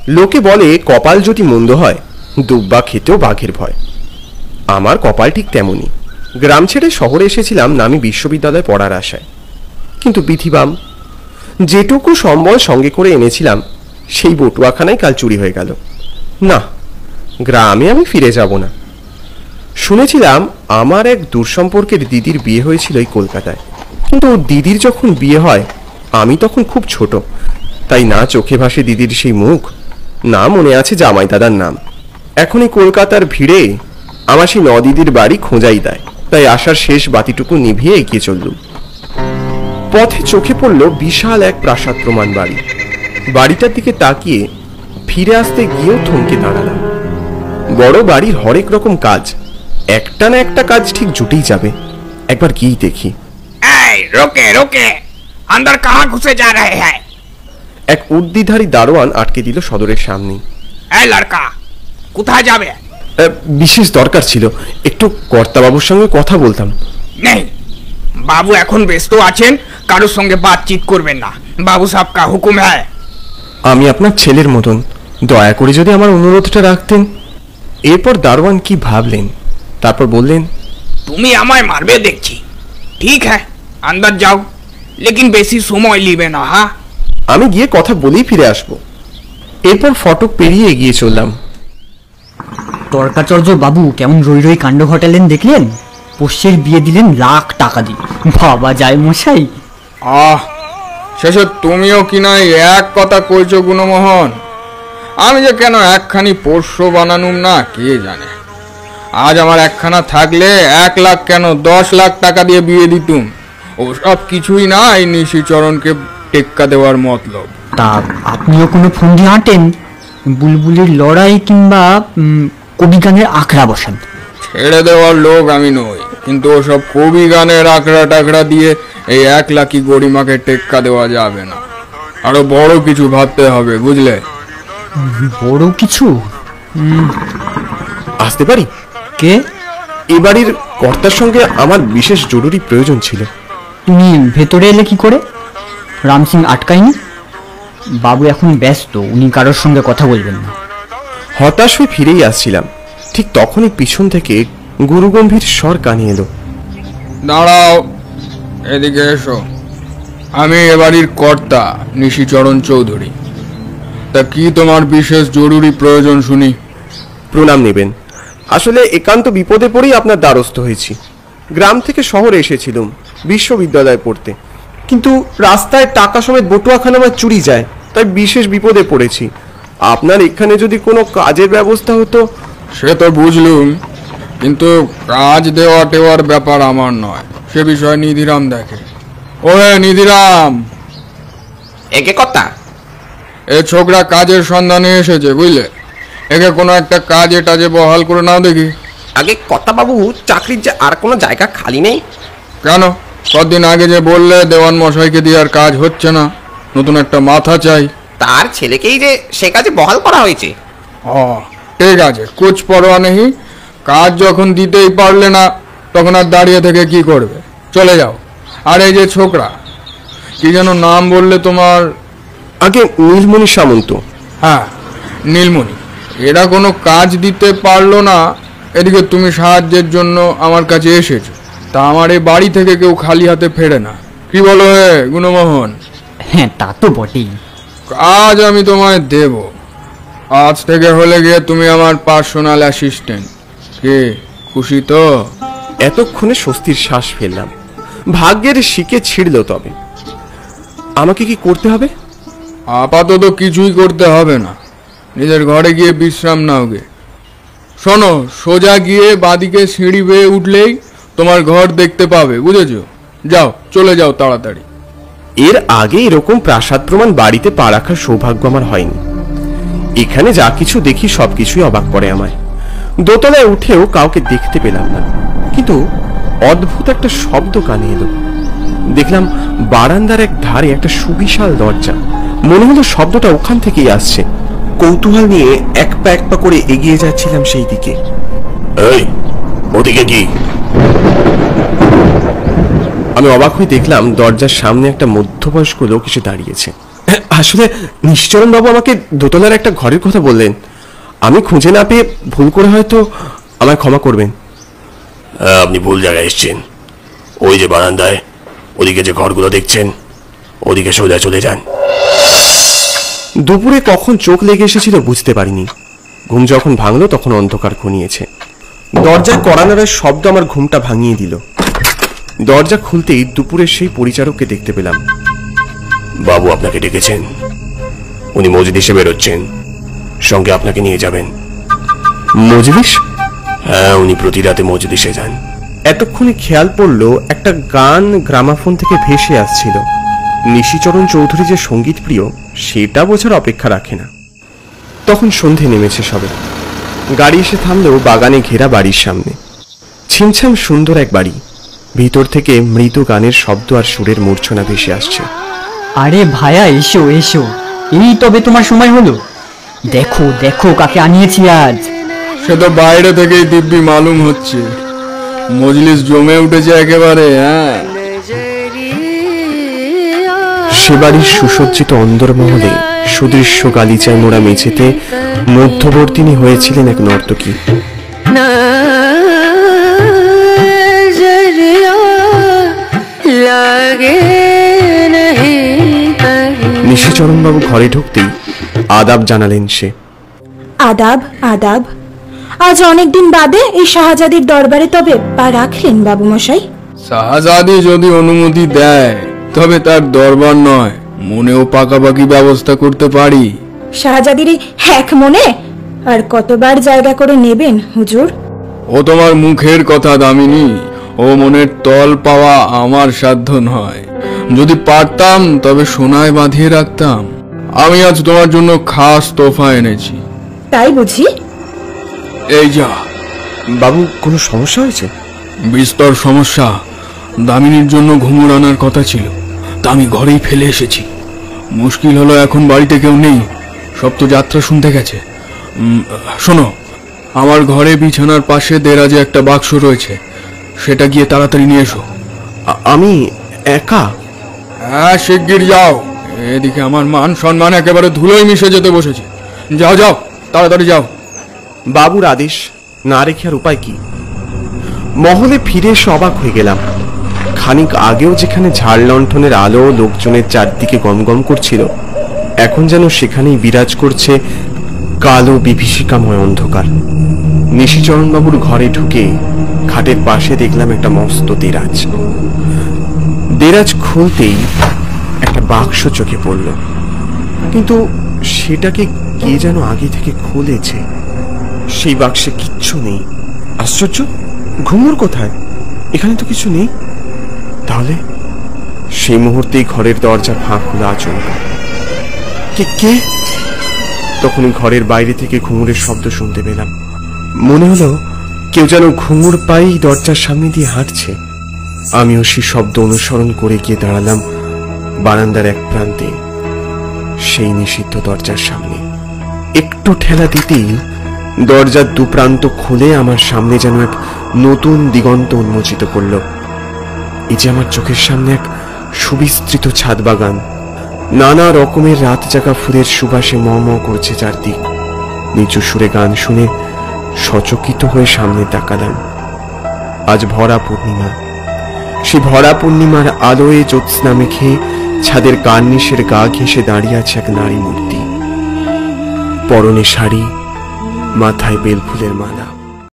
লোকে বলে কপাল যদি মন্দ হয় দুব্বা খেতেও বাঘের ভয়। আমার কপাল ঠিক তেমনই। গ্রাম ছেড়ে শহরে এসেছিলাম নামি বিশ্ববিদ্যালয়ে পড়ার আশায়, কিন্তু বিধিবাম যেটুকু সম্বল সঙ্গে করে এনেছিলাম সেই বটুয়াখানায় কাল চুরি হয়ে গেল। না, গ্রামে আমি ফিরে যাব না। শুনেছিলাম আমার এক দূরসম্পর্কের দিদির বিয়ে হয়েছিল এই কলকাতায়, কিন্তু দিদির যখন বিয়ে হয় আমি তখন খুব ছোট, তাই না চোখে ভাসে দিদির সেই মুখ, না মনে আছে জামাই দাদার নাম। এখন এই কলকাতার ভিড়ে আমার সেই নদিদির বাড়ি খোঁজাই দেয়, তাই আসার শেষ বাতিটুকু নিভিয়ে এগিয়ে চললুম। পথে চোখে পড়ল বিশাল এক প্রাসাদ প্রমাণ বাড়ি। বাড়িটার দিকে তাকিয়ে ফিরে আসতে গিয়েও থমকে দাঁড়ালাম। বড় বাড়ির হরেক রকম কাজ, একটা না একটা কাজ ঠিক জুটেই যাবে, একবার গিয়েই দেখি। রোকে রোকে, अंदर कहाँ घुसे जा रहे हैं? এক উর্দিধারী দারোয়ান আটকে দিল সদরের সামনে। এই লড়কা, কোথায় যাবে? বিশেষ দরকার ছিল, একটু কর্তাবাবুর সঙ্গে কথা বলতাম। নেই, বাবু এখন ব্যস্ত আছেন, কারোর সঙ্গে বাতচিত করবেন না। বাবু সাহেব কা হুকুম হ্যায়। আমি আপনার ছেলের মতন, দয়া করে যদি আমার অনুরোধটা রাখতেন। এরপর দারোয়ান কি ভাবলেন, তারপর বললেন, তুমি আমায় মারবে দেখছি। ঠিক হ্যাঁ, अंदर যাও, লেকিন বেশি সময় লিবে না। হ্যাঁ, আমি গিয়ে কথা বলেই ফিরে আসব। এরপর ফটক পেরিয়ে এগিয়ে চললাম। তর্কাচর্য বাবু কেমন রই রই কাণ্ড ঘটালেন দেখলেন? পোষ্যের বিয়ে দিলেন লাখ টাকা দিয়ে। বাবা যায় মশাই। শেষে তুমিও কিনা এক কথা কইছো গুণমোহন। আমি যে কেন একখানি পোষ্য বানানুম না কে জানে। আজ আমার একখানা থাকলে 1 লাখ কেন 10 লাখ টাকা দিয়ে বিয়ে দিতুম। ওসব কিছুই না এই নিশিচরণকে টেক্কা দেওয়ার মতলব। তা আপনিও কোনো ফন্দি আঁটেন? বুলবুলির লড়াই কিংবা কবি গানের আখড়া বসান? ছেড়ে দেওয়ার লোক আমি নই, কিন্তু ওসব কবি গানের আখড়া টাকড়া দিয়ে এই 1 লাখই গরিমাকে টেক্কা দেওয়া যাবে না। আরো বড় কিছু ভাবতে হবে, বুঝলে? বড় কিছু? আসতে পারি? কে? এ বাড়ির কর্তার সঙ্গে আমার বিশেষ জরুরি প্রয়োজন ছিল। তুমি ভেতরে এলে কি করে? রাম সিং আটকায়নি? বাবু এখন ব্যস্ত, উনি কারোর সঙ্গে কথা বলবেন না। হতাশ হয়ে ফিরেই আসছিলাম, ঠিক তখনই পিছন থেকে গুরুগম্ভীর স্বর কানে এলো। দাঁড়াও, এদিকে এসো। আমি এ বাড়ির কর্তা নিশিচরণ চৌধুরী। তা কি তোমার বিশেষ জরুরি প্রয়োজন শুনি? প্রণাম নেবেন। আসলে একান্ত বিপদে পড়েই আপনার দ্বারস্থ হয়েছি। গ্রাম থেকে শহরে এসেছিলাম বিশ্ববিদ্যালয়ে পড়তে, কিন্তু রাস্তায় টাকা সমেত বটুয়াখানা আমার চুরি যায়, তাই বিশেষ বিপদে পড়েছি। আপনার এখানে যদি কোনো কাজের ব্যবস্থা হতো। সে তো বুঝলুম, কিন্তু কাজ দেওয়া টেওয়ার ব্যাপার আমার নয়, সে বিষয় নিধিরাম দেখে। ওহে নিধিরাম, একে কথা, এ ছোকরা কাজের সন্ধানে এসেছে, বুঝলে? একে কোনো একটা কাজে টাজে বহাল করে নাও দেখি। আগে কথা বাবু, চাকরির যে আর কোনো জায়গা খালি নেই? কেন? কদিন আগে যে বললে দেওয়ান মশাইকে দিয়ে আর কাজ হচ্ছে না, নতুন একটা মাথা চাই। তার ছেলেকেই যে সে কাজে বহাল করা হয়েছে। ঠিক আছে, কুছ পরোয়া নেই। কাজ যখন দিতেই পারলে না, তখন আর দাঁড়িয়ে থেকে কি করবে? চলে যাও। আর এই যে ছোকরা, কি যেন নাম বললে তোমার? আগে নীলমণি সামন্ত। হ্যাঁ, নীলমণি। এরা কোনো কাজ দিতে পারলো না, এদিকে তুমি সাহায্যের জন্য আমার কাছে এসেছো। তা আমার এই বাড়ি থেকে কেউ খালি হাতে ফেরে না, কি বলো হে গুণমোহন? হ্যাঁ, তা তো বটেই। কাজ আমি তোমায় দেব। আজ থেকে হলে গিয়ে তুমি আমার পার্সোনাল অ্যাসিস্ট্যান্ট। কে খুশি তো? এতক্ষণে স্বস্তির শ্বাস ফেললাম। ভাগ্যের শিকে ছিড়ল। তবে আমাকে কি করতে হবে? আপাতত কিছুই করতে হবে না, নিজের ঘরে গিয়ে বিশ্রাম নাও গে। শোনো, সোজা গিয়ে বাদিকে সিঁড়ি বেয়ে উঠলেই তোমার ঘর দেখতে পাবে, বুঝেছো? যাও, চলে যাও তাড়াতাড়ি। এর আগে এরকম প্রাসাদ প্রমাণ বাড়িতে পা রাখার সৌভাগ্য আমার হয়নি। এখানে যা কিছু দেখি সবকিছুই অবাক করে আমায়। দোতলায় উঠেও কাউকে দেখতে পেলাম না, কিন্তু অদ্ভুত একটা শব্দ কানে এলো। দেখলাম বারান্দার এক ধারে একটা সুবিশাল দরজা। মনে হলো শব্দটা ওখান থেকেই আসছে। কৌতূহল নিয়ে এক পা করে এগিয়ে যাচ্ছিলাম সেই দিকে। এই, ওদিকে কি? আমি অবাক হয়ে দেখলাম দরজার সামনে একটা মধ্যবয়স্ক লোক এসে দাঁড়িয়েছে। আসলে নিশ্চরণ বাবু আমাকে দোতলার একটা ঘরের কথা বললেন। আমি খুঁজে না পেয়ে ভুল করে হয়তো আমায় ক্ষমা করবেন। আপনি ভুল জায়গায় এসছেন। ওই যে বারান্দায় ওদিকে যে ঘরগুলো দেখছেন, ওদিকে সোজা চলে যান। দুপুরে কখন চোখ লেগে এসেছিল বুঝতে পারিনি। ঘুম যখন ভাঙলো তখন অন্ধকার ঘনিয়েছে। দরজায় কড়া নাড়ার শব্দ আমার ঘুমটা ভাঙিয়ে দিল। দরজা খুলতেই দুপুরের সেই পরিচারককে দেখতে পেলাম। বাবু আপনাকে ডেকেছেন, উনি মজলিসে বেরোচ্ছেন, সঙ্গে আপনাকে নিয়ে যাবেন। মজলিস? হ্যাঁ, উনি প্রতি রাতে মজলিসে যান। এতক্ষণে খেয়াল পড়লো একটা গান গ্রামাফোন থেকে ভেসে আসছিল। নিশিচরণ চৌধুরী যে সঙ্গীত প্রিয় সেটা বোঝার অপেক্ষা রাখে না। তখন সন্ধে নেমেছে সবে। গাড়ি এসে থামলেও বাগানে ঘেরা বাড়ির সামনে। ছিমছাম সুন্দর এক বাড়ি। ভিতর থেকে মৃদু গানের শব্দ আর সুরের মূর্ছনা ভেসে আসছে। আরে ভায়া, এসো এসো, এই তবে তোমার সময় হলো। দেখো দেখো কাকে আনিয়েছি আজ। সে তো বাইরে থেকেই দিব্যি মালুম হচ্ছে। মজলিস জমে উঠেছে একেবারে। হ্যাঁ, সে বাড়ির সুসজ্জিত অন্দরমহলে সুদৃশ্য গালিচায় মোড়া মেঝেতে মধ্যবর্তিনী হয়েছিলেন এক নর্তকী। নিশিচরণবাবু ঘরে ঢুকতেই আদাব জানালেন সে। আদাব আদাব। আজ অনেকদিন বাদে এই শাহজাদির দরবারে তবে পা রাখলেন বাবু মশাই? শাহজাদি যদি অনুমতি দেয় তবে তার দরবার নয়, মনেও পাকাপাকি ব্যবস্থা করতে পারি। শাহজাদির এক মনে আর কতবার জায়গা করে নেবেন হুজুর? ও তোমার মুখের কথা দামিনী, ও মনের তল পাওয়া আমার সাধ্য নয়। যদি পারতাম তবে সোনায় বাঁধিয়ে রাখতাম। আমি আজ তোমার জন্য খাস তোফা এনেছি। তাই বুঝি? এই যা। বাবু, কোনো সমস্যা হয়েছে? বিস্তর সমস্যা। দামিনীর জন্য ঘুমুর আনার কথা ছিল, তা আমি ঘরেই ফেলে এসেছি। মুশকিল হলো এখন বাড়িতে কেউ নেই, সব তো যাত্রা শুনতে গেছে। শোনো, আমার ঘরে বিছানার পাশে দেরাজে একটা বাক্স রয়েছে, সেটা গিয়ে তাড়াতাড়ি নিয়ে এসো। আমি একা? হ্যাঁ, শিগগির যাও। এদিকে আমার মান সম্মান একেবারে ধুলোয় মিশে যেতে বসেছে। যাও যাও, তাড়াতাড়ি যাও। বাবুর আদেশ না রেখে আর উপায় কি? মহলে ফিরে এসে অবাক হয়ে গেলাম। খানিক আগেও যেখানে ঝাড় লণ্ঠনের আলো লোকজনের চারদিকে গমগম করছিল, এখন যেন সেখানেই বিরাজ করছে কালো বিভীষিকাময় অন্ধকার। নিশিচরণবাবুর ঘরে ঢুকে খাটের পাশে দেখলাম একটা মস্ত দেরাজ। দেরাজ খুলতেই একটা বাক্স চোখে পড়ল, কিন্তু সেটাকে কে যেন আগে থেকে খুলেছে। সেই বাক্সে কিচ্ছু নেই। আশ্চর্য, ঘুমুর কোথায়? এখানে তো কিছু নেই। তাহলে সেই মুহূর্তেই ঘরের দরজা ফাঁক হলো আচমকা। কে? তখনই ঘরের বাইরে থেকে ঘুঙুরের শব্দ শুনতে পেলাম। মনে হলো কেউ যেন ঘুঙুর পাই দরজার সামনে দিয়ে হাঁটছে। আমিও সেই শব্দ অনুসরণ করে গিয়ে দাঁড়ালাম বারান্দার এক প্রান্তে, সেই নিষিদ্ধ দরজার সামনে। একটু ঠেলা দিতেই দরজার দুপ্রান্ত খুলে আমার সামনে যেন এক নতুন দিগন্ত উন্মোচিত করল। এই যে আমার চোখের সামনে এক সুবিস্তৃত ছাদ বাগান, নানা রকমের রাত জাগা ফুলের সুবাসে ম ম করছে চারদিক। নিচু সুরে গান শুনে সচকিত হয়ে সামনে তাকালাম। আজ ভরা পূর্ণিমা। সে ভরা পূর্ণিমার আলোয় জ্যোৎস্না মেখে ছাদের কার্নিশের গা ঘেঁষে দাঁড়িয়ে আছে এক নারী মূর্তি। পরনে শাড়ি, মাথায় বেলফুলের মালা।